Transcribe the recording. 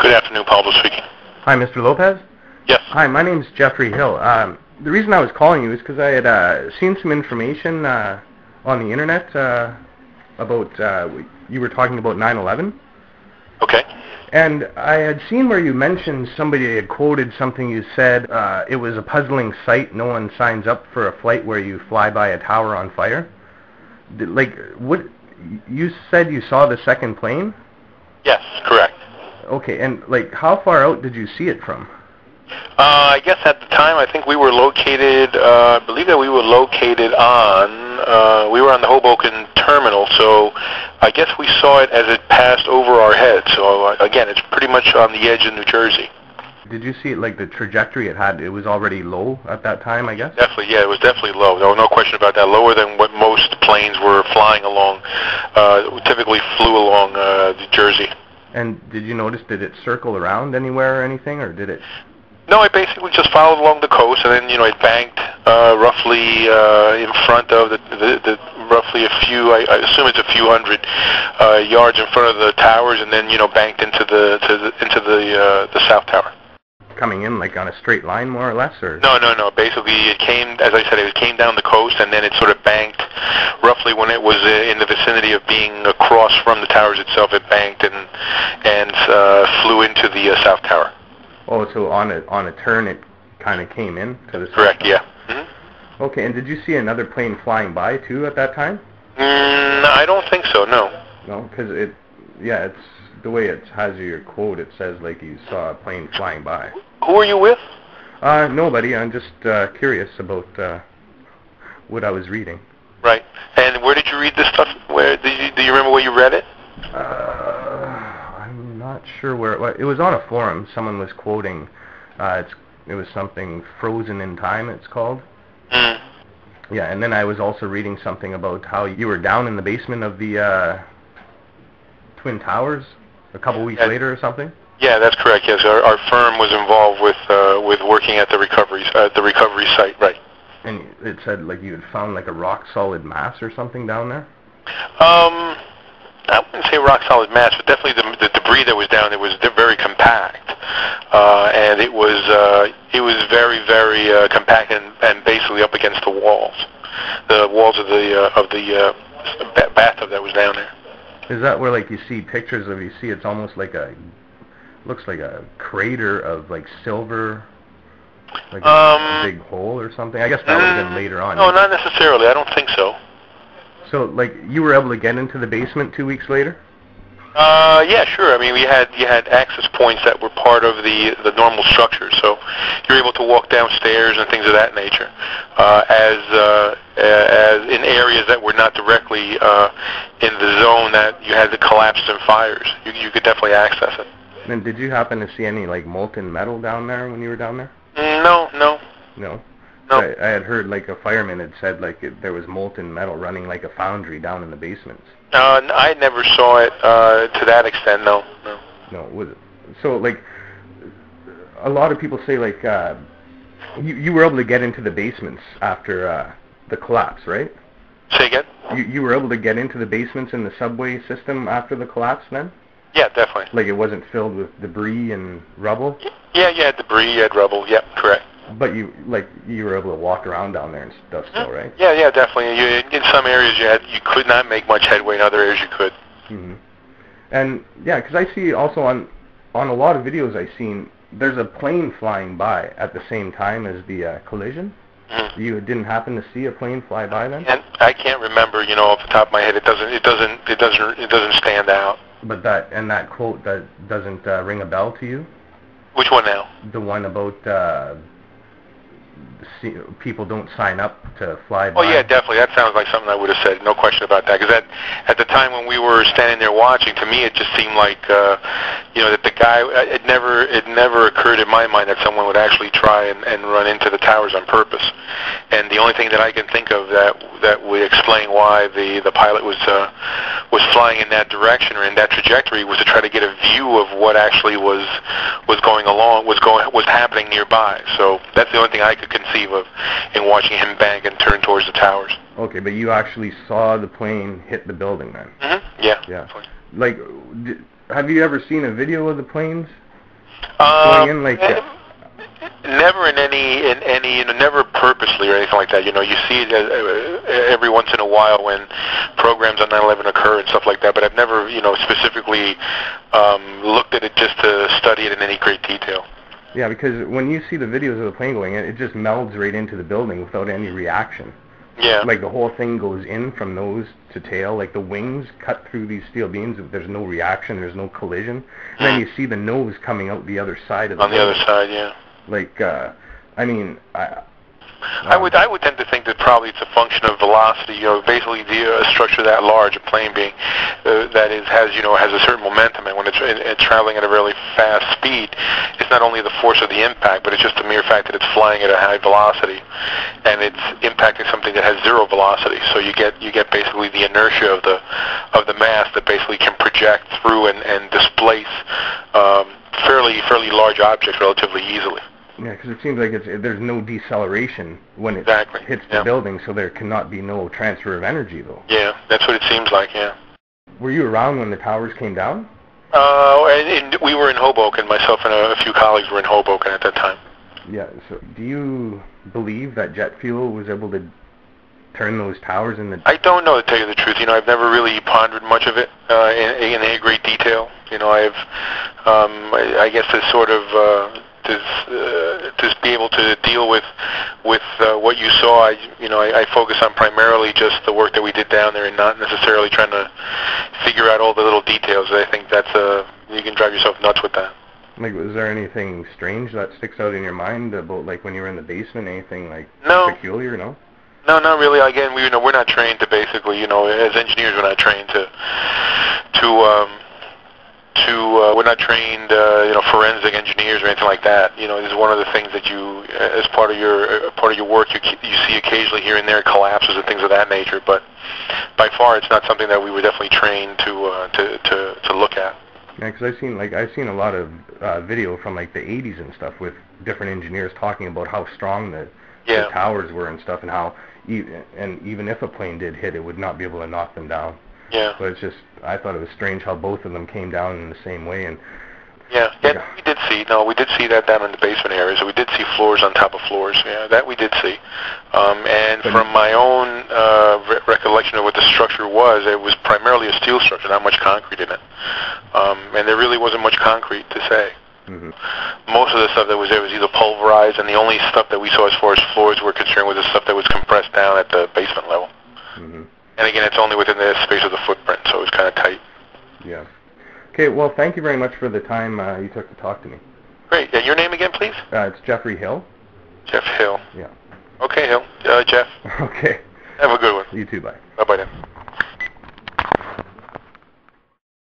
Good afternoon, Pablo speaking. Hi, Mr. Lopez? Yes. Hi, my name's Jeffrey Hill. The reason I was calling you is because I had seen some information on the internet about, you were talking about 9/11. Okay. And I had seen where you mentioned somebody had quoted something you said, it was a puzzling sight, no one signs up for a flight where you fly by a tower on fire. What, you said you saw the second plane? Yes, correct. Okay, and how far out did you see it from? I guess at the time, I think we were located, I believe that we were located on, we were on the Hoboken terminal, so I guess we saw it as it passed over our heads. So again, it's pretty much on the edge of New Jersey. Did you see it, the trajectory it had, it was already low at that time, I guess? Definitely, yeah, it was definitely low. There was no question about that. Lower than what most planes were flying along, typically flew along New Jersey. And did you notice, did it circle around anywhere or anything, or did it? No, I basically just followed along the coast, and then, it banked roughly in front of the roughly a few, I assume it's a few hundred yards in front of the towers, and then, banked into the South Tower. Coming in, on a straight line, more or less, or? No. Basically, it came, as I said, it came down the coast, and then it sort of banked roughly when it was in the vicinity of being across from the towers itself. It banked and flew into the South Tower. Oh, so on a turn, it kind of came in to the South Correct, Tower. yeah. Mm-hmm. Okay, and did you see another plane flying by too at that time? I don't think so. No. No, because it's the way it has your quote. It says you saw a plane flying by. Who are you with? Nobody. I'm just curious about what I was reading. Right. And where did you read this stuff? Where do you remember where you read it? I'm not sure where it was. It was on a forum. Someone was quoting. It was something Frozen in Time. It's called. Mm. Yeah, and then I was also reading something about how you were down in the basement of the Twin Towers a couple weeks later or something. Yeah, that's correct. Yes, our firm was involved with working at the recovery site, right? And it said you had found a rock solid mass or something down there. I wouldn't say rock solid mass, but definitely the debris that was down there was very compact, and it was very very compact and basically up against the walls of the bathtub that was down there. Is that where you see pictures of? You see, it's almost looks like a crater of silver, a big hole or something. I guess that would have been later on. No, not necessarily. I don't think so. So, you were able to get into the basement 2 weeks later? Yeah, sure. I mean, you had access points that were part of the normal structure, so you're able to walk downstairs and things of that nature, as in areas that were not directly in the zone that you had the collapses and fires. You could definitely access it. And did you happen to see any molten metal down there when you were down there? No. No. No. I had heard a fireman had said there was molten metal running like a foundry down in the basements. I never saw it to that extent. No. No. Was it? So a lot of people say you were able to get into the basements after the collapse, right? Say again? You were able to get into the basements in the subway system after the collapse then? Yeah, definitely. It wasn't filled with debris and rubble? Yeah, you had debris, you had rubble. Yeah, correct. But you were able to walk around down there and stuff still, right? Yeah, definitely. In some areas you could not make much headway. In other areas you could. Mm-hmm. And yeah, because I see also on a lot of videos I've seen, there's a plane flying by at the same time as the collision. Mm-hmm. You didn't happen to see a plane fly by then? And I can't remember, off the top of my head. It doesn't stand out. But that quote, that doesn't ring a bell to you? Which one now? The one about people don't sign up to fly by. Oh yeah, definitely. That sounds like something I would have said. No question about that. Because at the time when we were standing there watching, to me it just seemed like that the guy. It never occurred in my mind that someone would actually try and run into the towers on purpose. And the only thing that I can think of that would explain why the pilot was flying in that direction or in that trajectory was to try to get a view of what actually was happening nearby. So that's the only thing I could conceive of in watching him bank and turn towards the towers. Okay, but you actually saw the plane hit the building then? Mm-hmm. Yeah. Yeah. Have you ever seen a video of the planes Going in like that? Never in any, never purposely or anything like that. You see it every once in a while when programs on 9/11 occur and stuff like that. But I've never, specifically looked at it just to study it in any great detail. Yeah, because when you see the videos of the plane going in, it just melds right into the building without any reaction. Yeah. Like the whole thing goes in from nose to tail. Like the wings cut through these steel beams. There's no reaction. There's no collision. And then you see the nose coming out the other side of the building. On the other side, yeah. Like, I mean, I would tend to think that probably it's a function of velocity. Basically a structure that large, a plane being that has a certain momentum, and when it's traveling at a really fast speed, it's not only the force of the impact, but it's just the mere fact that it's flying at a high velocity, and it's impacting something that has zero velocity. So you get basically the inertia of the mass that basically can project through and displace fairly large objects relatively easily. Yeah, because it seems like there's no deceleration when it hits the Yeah. building, so there cannot be no transfer of energy, though. Yeah, that's what it seems like, yeah. Were you around when the towers came down? And we were in Hoboken. Myself and a few colleagues were in Hoboken at that time. Yeah, so do you believe that jet fuel was able to turn those towers into... I don't know, to tell you the truth. I've never really pondered much of it in any great detail. I guess to sort of... to be able to deal with what you saw, I focus on primarily just the work that we did down there and not necessarily trying to figure out all the little details. I think that's you can drive yourself nuts with that. Like, was there anything strange that sticks out in your mind about, like, when you were in the basement, anything, like, peculiar, no? No, not really. Again, we're not trained to basically, as engineers, we're not trained we're not trained, forensic engineers or anything like that. This is one of the things that you, as part of your work, you see occasionally here and there collapses and things of that nature. But by far, it's not something that we were definitely trained to look at. Yeah, because I've seen a lot of video from like the 80s and stuff with different engineers talking about how strong the towers were and stuff, and how even if a plane did hit, it would not be able to knock them down. Yeah. But it's just, I thought it was strange how both of them came down in the same way. And we did see that down in the basement area. So we did see floors on top of floors. Yeah, that we did see. And from my own recollection of what the structure was, it was primarily a steel structure, not much concrete in it. And there really wasn't much concrete to say. Mm-hmm. Most of the stuff that was there was either pulverized, and the only stuff that we saw as far as floors were concerned was the stuff that was compressed down at the basement level. Mm-hmm. And again, it's only within the space of the footprint, so it was kind of tight. Yeah. Okay, well, thank you very much for the time you took to talk to me. Great. And your name again, please? It's Jeffrey Hill. Jeff Hill. Yeah. Okay, Hill. Jeff. Okay. Have a good one. You too, bye. Bye-bye then.